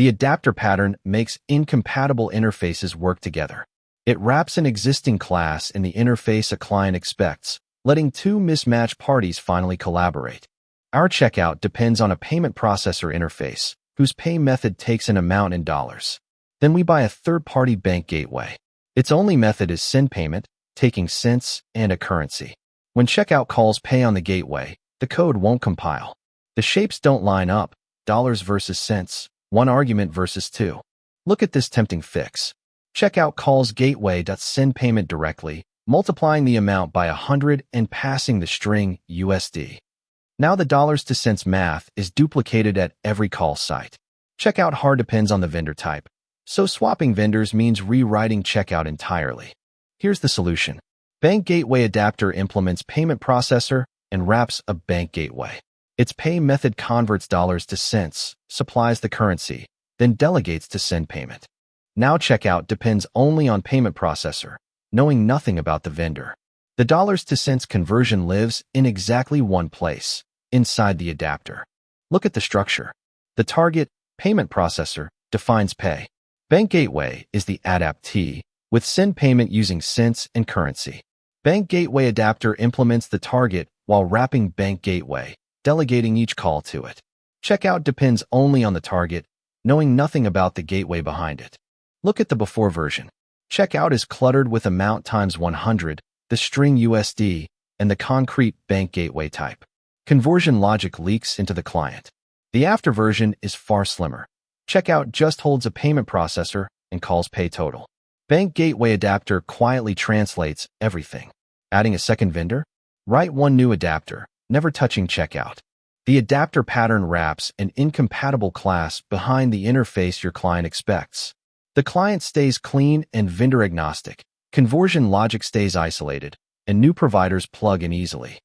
The adapter pattern makes incompatible interfaces work together. It wraps an existing class in the interface a client expects, letting two mismatched parties finally collaborate. Our checkout depends on a payment processor interface, whose pay method takes an amount in dollars. Then we buy a third-party bank gateway. Its only method is sendPayment, taking cents and a currency. When checkout calls pay on the gateway, the code won't compile. The shapes don't line up, dollars versus cents, one argument versus two. Look at this tempting fix. Checkout calls gateway.sendPayment directly, multiplying the amount by 100 and passing the string USD. Now the dollars to cents math is duplicated at every call site. Checkout hard depends on the vendor type, so swapping vendors means rewriting checkout entirely. Here's the solution. BankGatewayAdapter implements PaymentProcessor and wraps a bank gateway. Its pay method converts dollars to cents, supplies the currency, then delegates to sendPayment. Now checkout depends only on PaymentProcessor, knowing nothing about the vendor. The dollars to cents conversion lives in exactly one place, inside the adapter. Look at the structure. The target, PaymentProcessor, defines pay. BankGateway is the adaptee, with sendPayment using cents and currency. BankGatewayAdapter implements the target while wrapping BankGateway, delegating each call to it. Checkout depends only on the target, knowing nothing about the gateway behind it. Look at the before version. Checkout is cluttered with amount times 100, the string USD, and the concrete bank gateway type. Conversion logic leaks into the client. The after version is far slimmer. Checkout just holds a payment processor and calls pay total. BankGatewayAdapter quietly translates everything. Adding a second vendor? Write one new adapter, never touching checkout. The adapter pattern wraps an incompatible class behind the interface your client expects. The client stays clean and vendor-agnostic. Conversion logic stays isolated, and new providers plug in easily.